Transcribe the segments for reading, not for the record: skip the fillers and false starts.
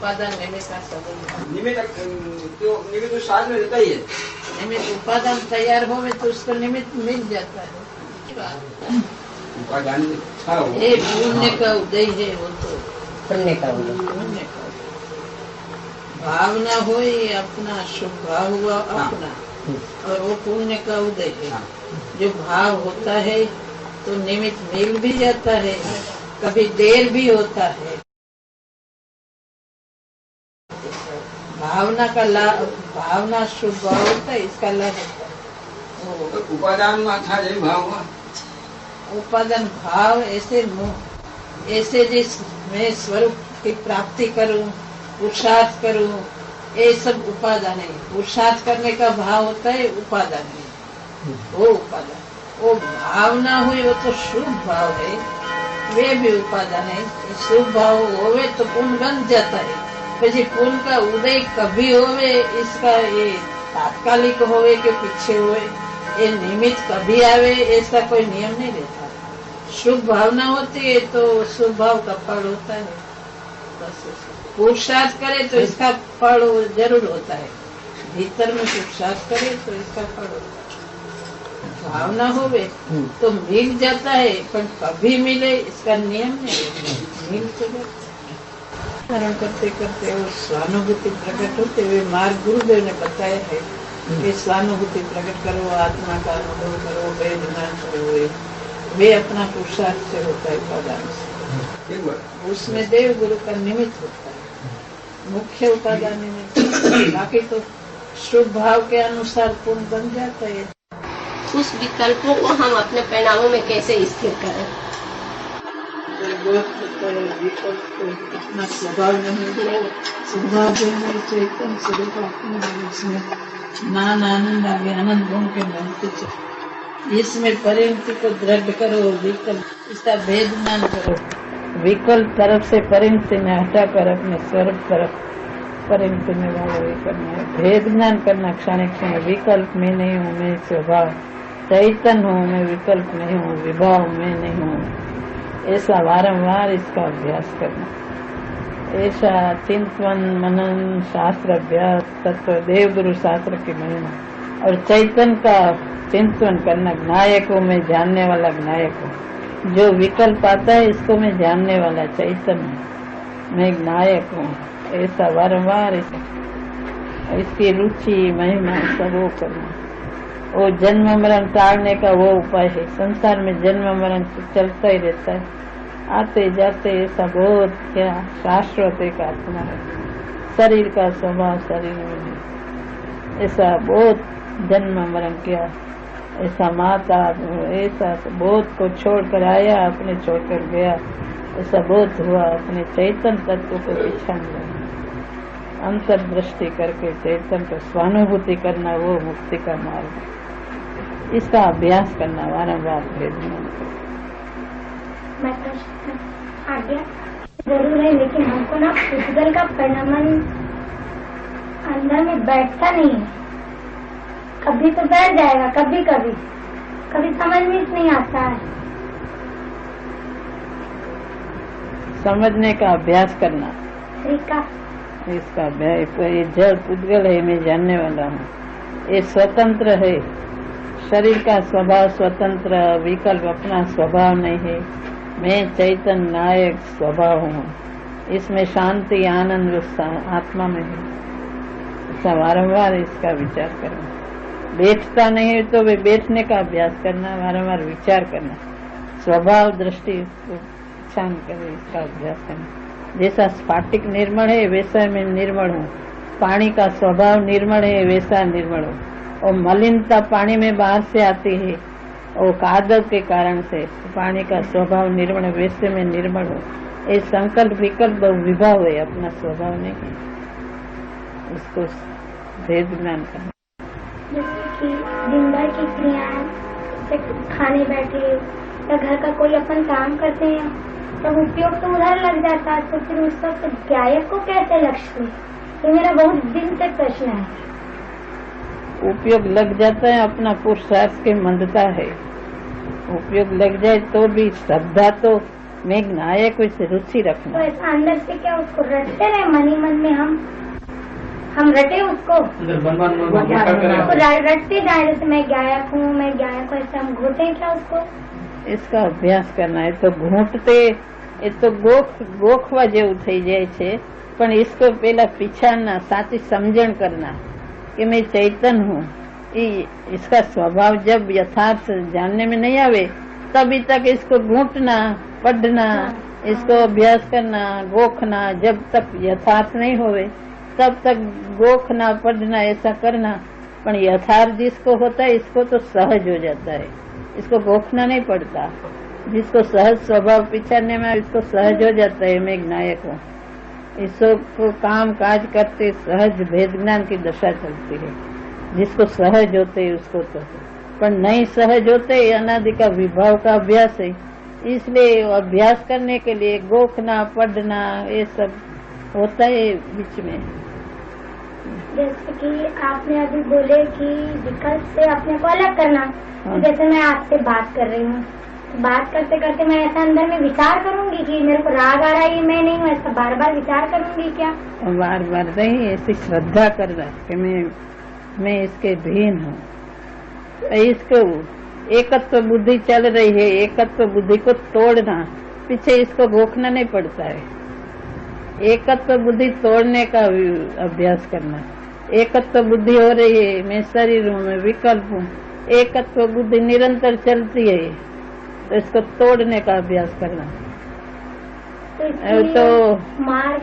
उपादान निमित्त का संबंध। निमित्त तो साथ में रहता ही है। निमित्त उपादान तैयार हो में तो उसको निमित्त मिल जाता है। उपादान ये पुण्य का उदय है, वो तो पुण्य का उदय, पुण्य का भावना हो ये अपना शुभ भाव हुआ अपना, और वो पुण्य का उदय है। जो भाव होता है तो निमित्त मिल भी जाता है, कभी देर भी होता है। भावना का लाभ, भावना शुभ भाव होता है, इसका लाभ होता है। तो उपादान में था यही भाव हुआ। उपादान भाव ऐसे जिस मैं स्वरूप की प्राप्ति करूं, पुरुषार्थ करूं, ये सब उपादान है। पुरुषार्थ करने का भाव होता है उपादान है, वो उपादान। वो भावना हुई वो तो शुभ भाव है, वे भी उपादान है। शुभ भाव होवे तो पुण्य बन जाता है। પછી पुण्य का उदय कभी होवे, इसका ये तात्कालिक होवे के पीछे होवे, ये निमित्त कभी आवे ऐसा कोई नियम नहीं रहता। शुभ भावना होती है तो शुभ भाव का फल होता है। बस पुरुषार्थ करे तो इसका फल जरूर होता है। भीतर में पुरुषार्थ करे तो इसका फल होता है। भावना होवे तो मिल जाता है, पर कभी मिले इसका नियम नहीं। मिल तो जाता है। स्मरण करते करते वो स्वानुभूति प्रकट होते हुए मार्ग गुरुदेव ने बताया है कि स्वानुभूति प्रकट करो, आत्मा का अनुभव करो, वेद ज्ञान करो। वे अपना पुरुषार्थ से होता है, उपादान से। उसमें देव गुरु का निमित्त होता है, मुख्य उपादान निमित्त। बाकी तो शुभ भाव के अनुसार पूर्ण बन जाता है। उस विकल्पों को हम अपने परिणामों में कैसे स्थिर करें? अपना स्वभाव नहीं, स्वभाव चेतन स्वरूप इसमें नान आनंद आगे आनंद गुण के बनते। इसमें परिणति को दृढ़ करो, विकल्प इसका भेद ज्ञान करो। विकल्प तरफ से परिणति में हटाकर अपने स्वरूप तरफ परिणति में भाव करना है। भेद ज्ञान करना क्षण क्षण। विकल्प में नहीं हूँ मैं, स्वभाव चैतन्य हूँ मैं, विकल्प नहीं हूँ, विभाव में नहीं हूँ। ऐसा वारंवार इसका अभ्यास करना। ऐसा चिंतन मनन शास्त्र अभ्यास तत्व देव गुरु शास्त्र की महिमा और चैतन्य का चिंतन करना। ज्ञायकों में जानने वाला ज्ञायक हूँ, जो विकल्प आता है इसको मैं जानने वाला चैतन्य, मैं ज्ञायक हूँ। ऐसा वारंवार इसकी रुचि महिमा सब वो करना। वो जन्म मरण टालने का वो उपाय है। संसार में जन्म मरण चलता ही रहता है, आते जाते। ऐसा बहुत क्या शाश्वत एक आत्मा है, शरीर का स्वभाव शरीर में है। ऐसा बहुत जन्म मरण किया, ऐसा माता ऐसा बहुत को छोड़कर आया, अपने छोड़कर गया। ऐसा बहुत हुआ। अपने चैतन्य तत्व को पहचानना, अंतर्दृष्टि करके चैतन्य को स्वानुभूति करना, वो मुक्ति का मार्ग। इसका अभ्यास करना वारंवार। जरूर है, लेकिन हमको ना उद्गल का परिणाम अंदर में बैठता नहीं है। कभी तो बैठ जाएगा, कभी कभी कभी समझ में नहीं आता है। समझने का अभ्यास करना, इसका अभ्यास। ये जड़ उद्गल है, मैं जानने वाला हूँ, ये स्वतंत्र है। शरीर का स्वभाव स्वतंत्र, विकल्प अपना स्वभाव नहीं है। मैं चैतन्य नायक स्वभाव हूँ। इसमें शांति आनंद आत्मा में है। ऐसा वारंवार इसका विचार करना। बैठता नहीं है तो वे बैठने का अभ्यास करना, वारंवार विचार करना, स्वभाव दृष्टि छान कर इसका अभ्यास करना। जैसा स्फाटिक निर्मल है वैसा मैं निर्मल हूँ। पानी का स्वभाव निर्मल है वैसा निर्मल हूँ। और मलिनता पानी में बाहर से आती है, वो कादव के कारण से। पानी का स्वभाव निर्मल, वैसे में निर्मल हो। ये संकल्प विकल्प विभाव है, अपना स्वभाव नहीं है। उसको भेद ज्ञान करना। जैसे कि दिन भर की क्रियाएं, खाने बैठे या घर का कोई अपन काम करते हैं, तो उपयोग तो उधर लग जाता है। तो फिर उस वक्त गायक को कैसे लक्ष्य? ये मेरा बहुत दिन से प्रश्न है। उपयोग लग जाता है, अपना पुरुषार्थ की मंदता है। उपयोग लग जाए तो भी श्रद्धा तो में नायक को इसे रुचि तो रखना। ऐसा अंदर से क्या उसको रटते रहे, मन ही मन में हम रटे उसको रटते जाए, जैसे मैं गायक हूँ, ऐसे हम घोटे हैं क्या उसको? इसका अभ्यास करना है। तो घूंटते એ તો ગોખવા જેવું થઈ જાય છે, પણ इसको पहला पिछाड़ना, साची समझण करना कि मैं चैतन हूँ। इसका स्वभाव जब यथार्थ जानने में नहीं आवे तभी तक इसको घूंटना, पढ़ना, इसको अभ्यास करना, गोखना, जब तक यथार्थ नहीं होवे तब तक गोखना, पढ़ना, ऐसा करना। पर यथार्थ जिसको होता है इसको तो सहज हो जाता है, इसको गोखना नहीं पड़ता। जिसको सहज स्वभाव पिछाड़ने में इसको सहज हो जाता है। मैं एक नायक हूँ, इसको काम काज करते सहज भेद ज्ञान की दशा चलती है। जिसको सहज होते है उसको तो, पर नहीं सहज होते अनादि का विभाव का अभ्यास है। इसलिए अभ्यास करने के लिए गोखना, पढ़ना, ये सब होता है बीच में। जैसे कि आपने अभी बोले कि विकल्प से अपने को अलग करना। तो जैसे मैं आपसे बात कर रही हूँ, बात करते करते मैं ऐसा अंदर में विचार करूंगी कि मेरे को राग आ रहा है, मैं नहीं हूँ, ऐसा बार बार विचार करूंगी क्या? बार बार नहीं, ऐसी श्रद्धा करना कि मैं इसके भिन्न हूँ। इसको एकत्व बुद्धि चल रही है, एकत्व बुद्धि को तोड़ना, पीछे इसको गोखना नहीं पड़ता है। एकत्व बुद्धि तोड़ने का अभ्यास करना। एकत्व बुद्धि हो रही है, मैं शरीर हूँ, मैं विकल्प हूँ, एकत्व बुद्धि निरंतर चलती है, तो इसको तोड़ने का अभ्यास करना। तो मार्ग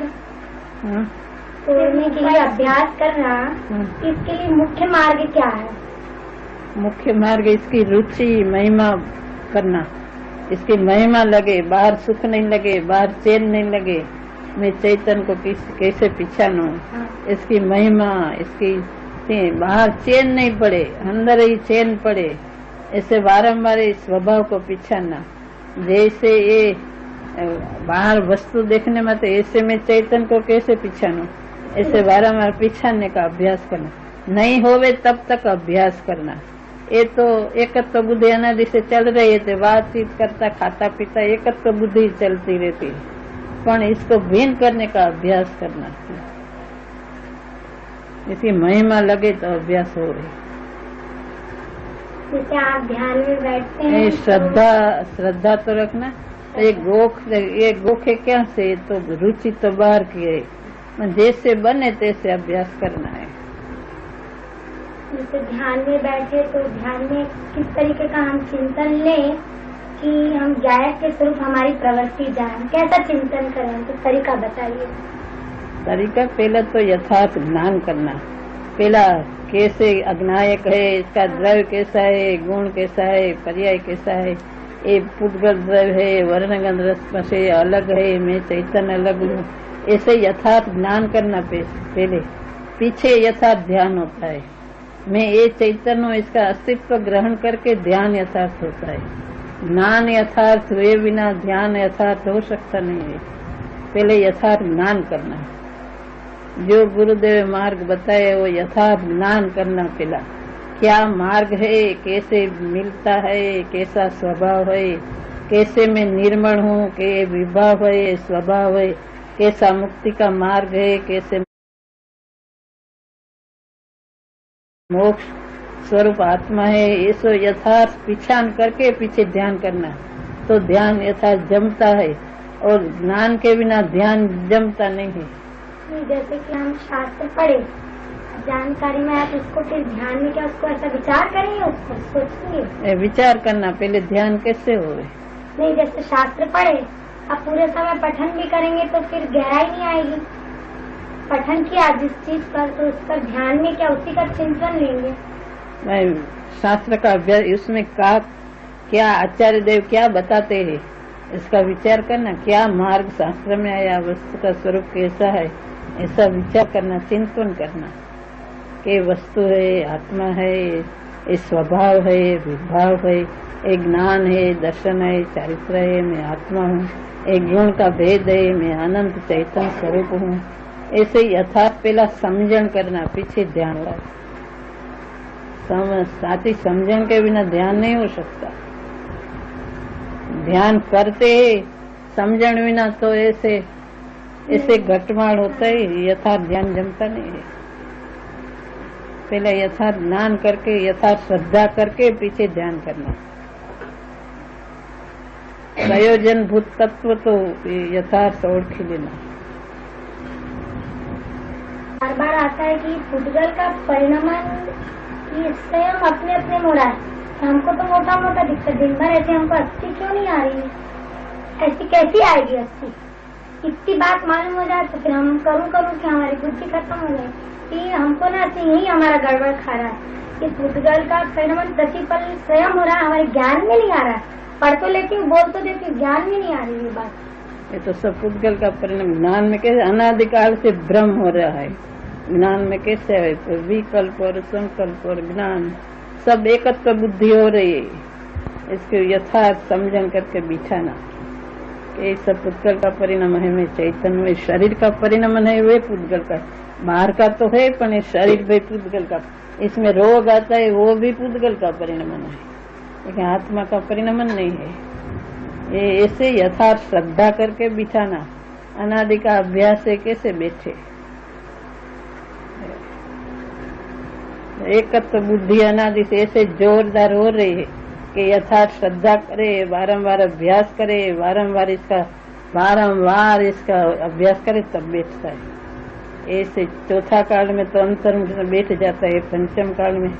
तोड़ने के लिए अभ्यास करना, इसके लिए मुख्य मार्ग क्या है? मुख्य मार्ग इसकी रुचि महिमा करना, इसकी महिमा लगे, बाहर सुख नहीं लगे, बाहर चैन नहीं लगे, मैं चैतन को कैसे पहचानूं, इसकी महिमा, इसकी बाहर चैन नहीं पड़े, अंदर ही चैन पड़े, ऐसे बारंबार इस स्वभाव को पहचानना। जैसे ये बाहर वस्तु देखने में तो ऐसे में चैतन को कैसे पहचानूं, ऐसे बारंबार पहचानने का अभ्यास करना। नहीं होवे तब तक अभ्यास करना। ये तो एकत्व बुद्धि अनादि से चल रही है, तो बातचीत करता, खाता पीता एकत्व बुद्धि चलती रहती है, पर इसको भिन्न करने का अभ्यास करना। इसकी महिमा लगे तो अभ्यास हो रही। जैसे आप ध्यान में बैठते हैं, श्रद्धा तो रखना। ये गोखे क्या से, तो रुचि तो बाहर की है, जैसे बने तैसे अभ्यास करना है। जैसे ध्यान में बैठे तो ध्यान में किस तरीके का हम चिंतन लें कि हम गायक के स्वरूप हमारी प्रवृत्ति जान, कैसा चिंतन करें, तो तरीका बताइए। तरीका पहले तो यथार्थ ज्ञान करना। पहला कैसे अज्ञायक है, इसका द्रव्य कैसा है, गुण कैसा है, पर्याय कैसा है, ये पुद्गल द्रव्य है, वर्णगंध रस से अलग है, मैं चैतन्य अलग हूँ, ऐसे यथार्थ ज्ञान करना। पहले पीछे यथार्थ ध्यान होता है, मैं ये चैतन्य हूँ, इसका अस्तित्व ग्रहण करके ध्यान यथार्थ होता है। ज्ञान यथार्थ हुए बिना ध्यान यथार्थ हो सकता नहीं है। पहले यथार्थ ज्ञान करना, जो गुरुदेव मार्ग बताए वो यथार्थ ज्ञान करना। पहला क्या मार्ग है, कैसे मिलता है, कैसा स्वभाव है, कैसे मैं निर्मल हूँ, के विभाव है, स्वभाव है, कैसा मुक्ति का मार्ग है, कैसे मोक्ष स्वरूप आत्मा है, ये सो यथार्थ पहचान करके पीछे ध्यान करना, तो ध्यान यथार्थ जमता है। और ज्ञान के बिना ध्यान जमता नहीं है। जैसे कि हम शास्त्र पढ़े, जानकारी में आप उसको फिर ध्यान में क्या उसको ऐसा विचार करेंगे, उसको सोचेंगे? विचार करना पहले, ध्यान कैसे हो? नहीं, जैसे शास्त्र पढ़े अब पूरे समय पठन भी करेंगे तो फिर गहराई नहीं आएगी। पठन किया जिस चीज पर, तो उस पर ध्यान में क्या उसी का चिंतन लेंगे। शास्त्र का अभ्यास, उसमें क्या आचार्य देव क्या बताते हैं, इसका विचार करना। क्या मार्ग शास्त्र में आया, वस्तु का स्वरूप कैसा है, ऐसा विचार करना, चिंतन करना कि वस्तु है, आत्मा है, ये स्वभाव है, विभाव है, एक ज्ञान है, दर्शन है, चारित्र है, मैं आत्मा हूँ, एक गुण का भेद है, मैं अनंत चैतन्य स्वरूप हूँ। ऐसे यथार्थ पहला समझन करना, पीछे ध्यान हो। साथी समझन के बिना ध्यान नहीं हो सकता। ध्यान करते समझण बिना तो ऐसे ऐसे घटमाड़ होता है, यथार्थ ज्ञान जमता नहीं है। पहले यथार्थ ज्ञान करके, यथार्थ श्रद्धा करके पीछे ध्यान करना। प्रयोजन भूत तत्व तो यथार्थ ओढ़ लेना। बार बार आता है कि फुटबॉल का परिणाम स्वयं अपने अपने मोड़ा है। हमको तो मोटा मोटा दिखता है, दिन भर ऐसे हमको अच्छी क्यों नहीं आ रही है, ऐसी कैसी आएगी अच्छी। इतनी बात मालूम हो जाए तो फिर हम करूँ कि हमारी बुद्धि खत्म हो जाए कि हमको ना यही हमारा गड़बड़ खा रहा है। इस फुटबॉल का परिणाम प्रतिपल स्वयं हो रहा है, हमारे ज्ञान में नहीं आ रहा है। पढ़ तो लेती हूँ, बोल तो देती हूँ, ज्ञान में नहीं आ रही ये बात। ये तो सब पुद्गल का परिणाम। ज्ञान में कैसे अनादिकाल से भ्रम हो रहा है, ज्ञान में कैसे है तो विकल्प और संकल्प और ज्ञान सब एकत्र बुद्धि हो रही है। इसको यथार्थ समझन करके बिठाना कि सब पुद्गल का परिणाम है। मैं चैतन्य शरीर का परिणाम है, वे पुद्गल का बाहर का तो है, पर ये शरीर भी पुद्गल का। इसमें रोग आता है वो भी पुद्गल का परिणाम है, लेकिन आत्मा का परिणाम नहीं है। ये ऐसे यथार्थ श्रद्धा करके बिठाना। अनादि का अभ्यास से कैसे बैठे, एकत्र बुद्धि अनादि से ऐसे जोरदार हो रही है कि यथार्थ श्रद्धा करे, बारंबार अभ्यास करे, बारंबार इसका अभ्यास करे तब बैठता है। ऐसे चौथा काल में तो अंतर में बैठ जाता है, पंचम काल में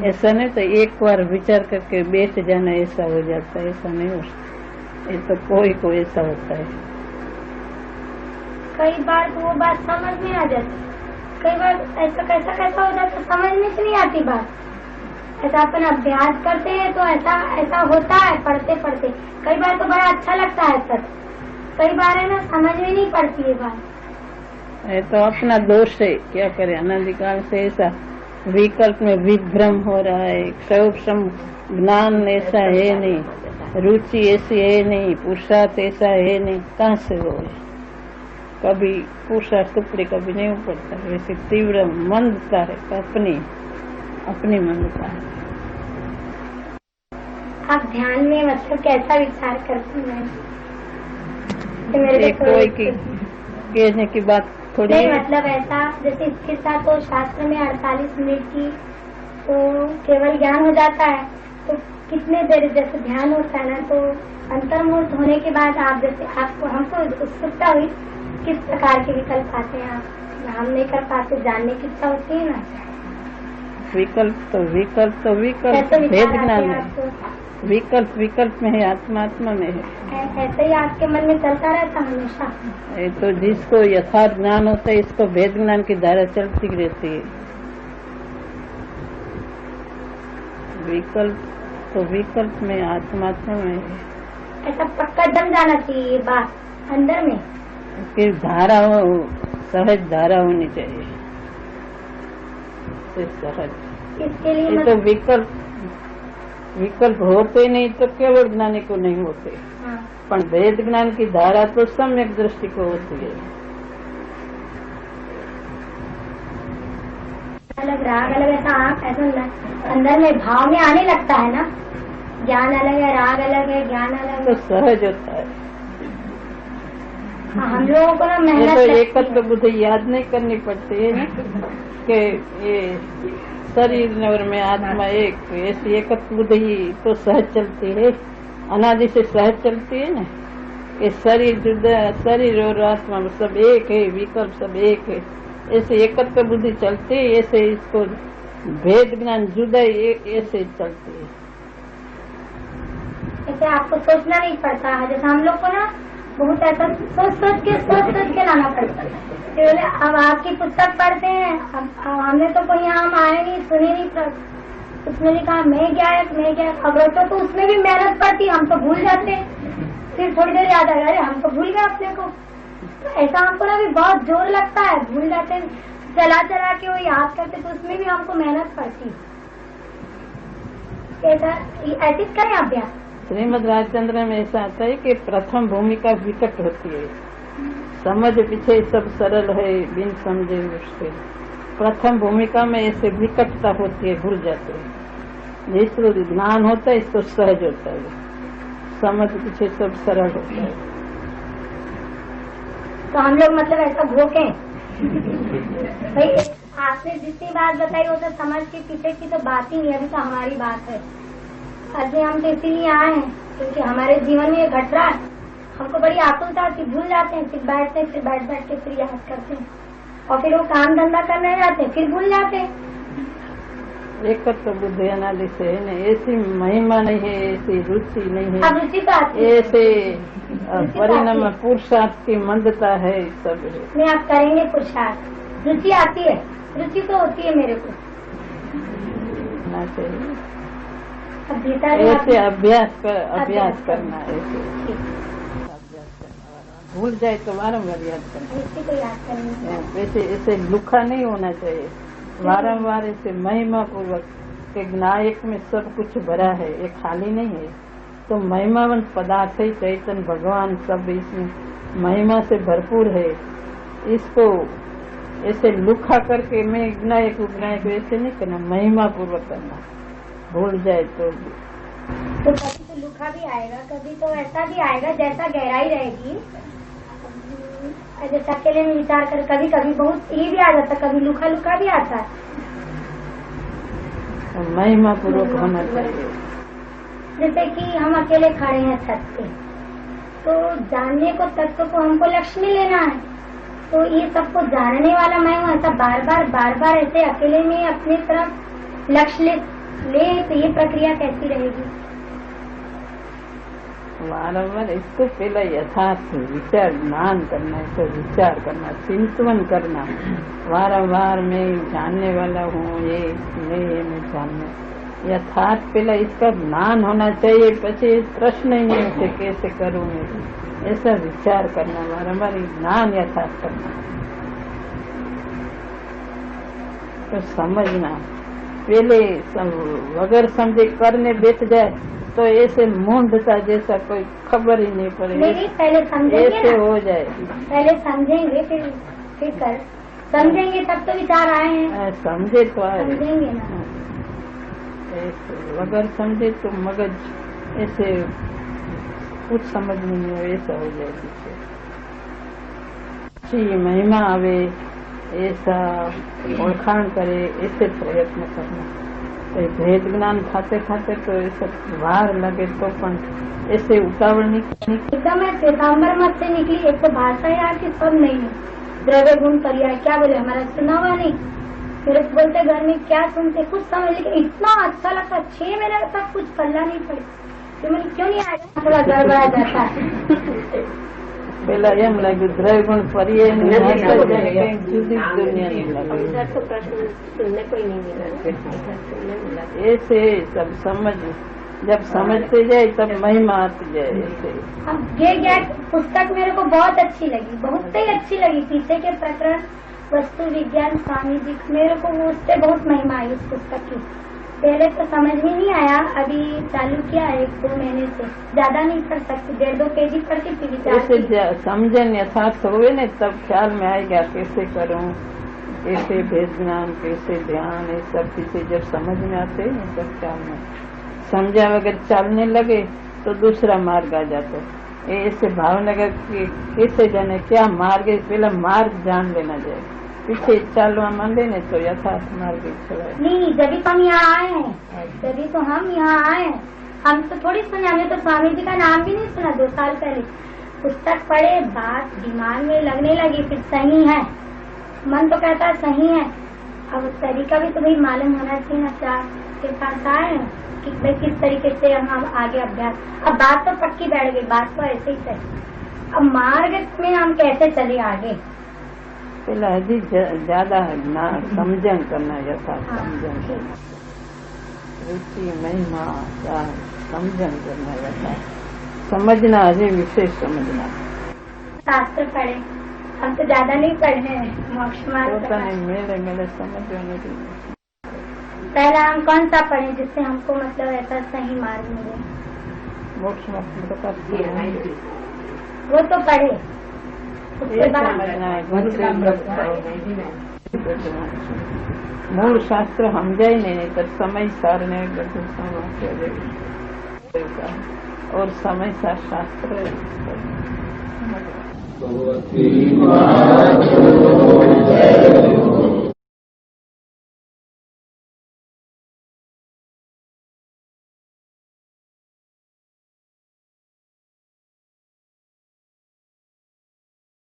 ऐसा नहीं। तो एक बार विचार करके बैठ जाना ऐसा हो जाता है, ऐसा नहीं हो सकता। ये तो कोई ऐसा होता है। कई बार तो वो बात समझ में आ जाती, कई बार ऐसा कैसा हो जाता समझ में से नहीं आती बात। ऐसा अपन अभ्यास करते हैं तो ऐसा होता है पढ़ते पढ़ते। कई बार तो बड़ा अच्छा लगता है सर, कई बार है ना समझ में नहीं पड़ती है बात। ये तो अपना दोष है, क्या करे। अनादिकाल से ऐसा विकल्प में विभ्रम हो रहा है। सौक्षम ज्ञान ऐसा है नहीं, रुचि ऐसी है नहीं, पुरुषार्थ ऐसा है नहीं, कहाँ से हो। कभी पुरुषार्थ ऊपरी कभी नहीं ऊपरता, वैसे तीव्र मंदता है, अपनी मंदता है। आप ध्यान में मतलब कैसा विचार करते हैं? कोई की कहने की बात थोड़ी नहीं, मतलब ऐसा जैसे स्थिरता तो शास्त्र में 48 मिनट की तो केवल ज्ञान हो जाता है। तो कितने देर जैसे ध्यान होता है ना, तो अंतर्मुक्त होने के बाद आप जैसे आपको हमको उत्सुकता हुई किस प्रकार के विकल्प आते हैं, आप हम नहीं कर पाते, जानने की इच्छा होती है ना। विकल्प भेद ज्ञान है। विकल्प में है, आत्मा में है। ऐसे ही आपके मन में चलता रहता हमेशा। ये तो जिसको यथार्थ ज्ञान होता है, इसको भेद ज्ञान की धारा चलती रहती है। विकल्प में आत्मा में है। ऐसा पक्का जम जाना चाहिए ये बात अंदर में, इसकी धारा सहज धारा होनी चाहिए, सहज। इसके लिए ये तो विकल्प होते नहीं तो केवल ज्ञानी को नहीं होते। हाँ। पर भेद ज्ञान की धारा तो सम्यक दृष्टि को होती है। अलग राग अलग, ऐसा अंदर में भाव में आने लगता है ना। ज्ञान अलग है, राग अलग है, ज्ञान अलग तो है, सहज होता है। हाँ, हम लोगों को ना ये मेहनत तो लगती एकत्र बुद्धि याद नहीं करनी पड़ती है ना कि ये शरीर और में आत्मा एक, ऐसी एकत्र बुद्धि तो सहज चलती है, अनादि से सहज चलती है ना। ये शरीर जुदा, शरीर और आत्मा सब एक है, विकल्प सब एक है, ऐसे एकत्र बुद्धि चलती है। ऐसे इसको भेद ज्ञान जुदा ऐसे चलती है। ऐसे आपको सोचना नहीं पड़ता है, जैसे हम लोग को ना बहुत ऐसा सोच के लाना पड़ता है। अब आपकी पुस्तक पढ़ते हैं, अब हमने तो कोई आम आए नहीं, सुने नहीं, उसमें लिखा मैं गायक। अब तो उसमें भी मेहनत पड़ती, हम तो भूल जाते हैं, फिर थोड़ी देर याद आएगा अरे हम तो भूल गए अपने को। तो ऐसा हमको ना भी बहुत जोर लगता है, भूल जाते हैं, चला के वो याद करते, तो उसमें भी हमको मेहनत पड़ती। ऐसे करें अभ्यास। श्रीमद राजचंद्र में ऐसा आता है कि प्रथम भूमिका विकट होती है, समझ पीछे सब सरल है, बिन समझे मुश्किल। प्रथम भूमिका में ऐसे विकटता होती है, भूल जाते हैं। जिसको ज्ञान होता है इसको सहज होता है, समझ पीछे सब सरल होता है। तो हम लोग मतलब ऐसा भोके भाई आपने जितनी बात बताई वो तो समझ के पीछे की तो बात ही नहीं, अभी तो हमारी बात है। अभी हम तो इसीलिए आए हैं क्योंकि हमारे जीवन में ये घट रहा है, हमको बड़ी आतुरता होती, भूल जाते हैं, फिर बैठते हैं, फिर बैठ के फिर याद करते हैं और फिर वो काम धंधा करने जाते हैं, फिर भूल जाते हैं। एक तो बुद्धि अनादि से है न, ऐसी महिमा नहीं है, ऐसी रुचि नहीं है, अब रुचि तो आती है, ऐसे परिणाम पुरुषार्थ की मंदता है, सब है। नहीं आप करेंगे पुरुषार्थ, रुचि आती है, रुचि तो होती है मेरे को, होना चाहिए अब भीतर ऐसे अभ्यास करना, ऐसे अभ्यास करना, भूल जाए तो वारंवार याद करना, इसी को याद करना। वैसे ऐसे लुखा नहीं होना चाहिए, वारंवार ऐसे महिमा पूर्वक के नायक में सब कुछ भरा है, ये खाली नहीं है। तो महिमावन पदार्थ है, चैतन्य भगवान सब इसमें महिमा से भरपूर है। इसको ऐसे लुखा करके मैं नायक ऐसे नहीं करना, महिमा पूर्वक करना, भूल जाए तो कभी तो लुखा भी आएगा, कभी तो ऐसा भी आएगा जैसा गहराई रहेगी, जैसे अकेले में विचार कर, कभी कभी बहुत ये भी आ जाता, कभी लुखा भी आता है। महिमा पूर्वक होना चाहिए। जैसे कि हम अकेले खड़े हैं छत पे, तो जानने को तत्व को हमको लक्ष्य में लेना है, तो ये सबको जानने वाला मैं हूँ, ऐसा बार बार ऐसे अकेले में अपनी तरफ लक्ष्य ले तो ये प्रक्रिया कैसी रहेगी? वारंवार इसको पहले यथार्थ विचार ज्ञान करना, इसको विचार करना, चिंतन करना, वारंवार मैं जानने वाला हूँ, ये मैं जानने, यथार्थ पहले इसका ज्ञान होना चाहिए, पीछे प्रश्न ही नहीं उठे कैसे करूँ मैं, ऐसा विचार करना, वारंवार ज्ञान यथार्थ करना, तो समझना। पहले वगैर समझे करने बैठ जाए तो ऐसे मूंढता जैसा कोई खबर ही नहीं पड़ेगी, नहीं पहले समझेंगे ऐसे ना, हो जाए, पहले समझेंगे फिर कर समझेंगे, तब तो विचार आए हैं, समझे तो आए, समझेंगे ना, ऐसे वगैर समझे तो मगज ऐसे कुछ समझ में नहीं हो, ऐसा हो जाए पीछे महिमा आवे, ऐसा ओळखाण करे, ऐसे प्रयत्न करना। भेद ज्ञान खाते खाते तो ऐसा वार लगे तो ऐसे उतावल नहीं। एकदम मैं श्वेतांबर मत से निकली, एक तो भाषा यार की सब नहीं है, द्रव्य गुण पर्याय क्या बोले हमारा सुना हुआ नहीं, मेरे को बोलते घर में क्या सुनते कुछ समझ, लेकिन इतना अच्छा लगता 6 महीने तक कुछ पल्ला नहीं पड़े, तो मैंने क्यों नहीं आया, थोड़ा गड़बड़ा जाता है। पहला एम लगे द्रव्य गुण पर्याय जुदी दुनिया नहीं लगे, तो प्रश्न सुनने को ही नहीं मिला, ऐसे सब समझ, जब समझते जाए तब महिमा आती जाए। ऐसे अब ये ज्ञान पुस्तक मेरे को बहुत अच्छी लगी, बहुत ही अच्छी लगी, पीछे के प्रकरण वस्तु विज्ञान स्वामी जी, मेरे को उससे बहुत महिमा आई उस पुस्तक की। पहले तो समझ में नहीं आया, अभी चालू किया 1-2 महीने से, ज्यादा नहीं पढ़ सकती, 1.5-2 पेज पढ़ती थी। ऐसे समझन यथार्थ हुए न तब ख्याल में आएगा कैसे करूं, कैसे भेद ज्ञान, कैसे ध्यान, ये सब चीजें जब समझ में आते हैं न तब ख्याल में समझा, अगर चलने लगे तो दूसरा मार्ग आ जाता है। ऐसे भावनगर की कैसे जाने क्या मार्ग है, पहला मार्ग जान लेना चाहिए, पीछे चलवा मांगे न तो यथार्थ मार्ग चला नहीं। जब तो हम यहाँ आए हैं, जब तो हम यहाँ आए हैं, हम तो थोड़ी सुना, हमने तो स्वामी जी का नाम भी नहीं सुना 2 साल पहले, पुस्तक पढ़े, बात दिमाग में लगने लगी, फिर सही है, मन तो कहता है सही है, अब तरीका भी तो भाई मालूम होना चाहिए ना, क्या के पास आए कि भाई किस तरीके से हम आगे अभ्यास, अब बात तो पक्की बैठ गई, बात तो ऐसे ही सही, अब मार्ग में हम कैसे चले आगे, पहला अधिक ज्यादा समझन करना, यथार्थ समझन करना, रुचि महिमा का समझन करना, यथार्थ समझना, अजय विशेष समझना। शास्त्र पढ़े, हम तो ज्यादा नहीं पढ़े हैं, मोक्ष मार्ग मेरे समझ होने की। पहला हम कौन सा पढ़े जिससे हमको मतलब ऐसा सही मार्ग मिले? मोक्ष मार्ग वो तो पढ़े, उसके बाद मूल शास्त्र हम जाए नहीं तो समय सारने और समय सार शास्त्र भगवती माता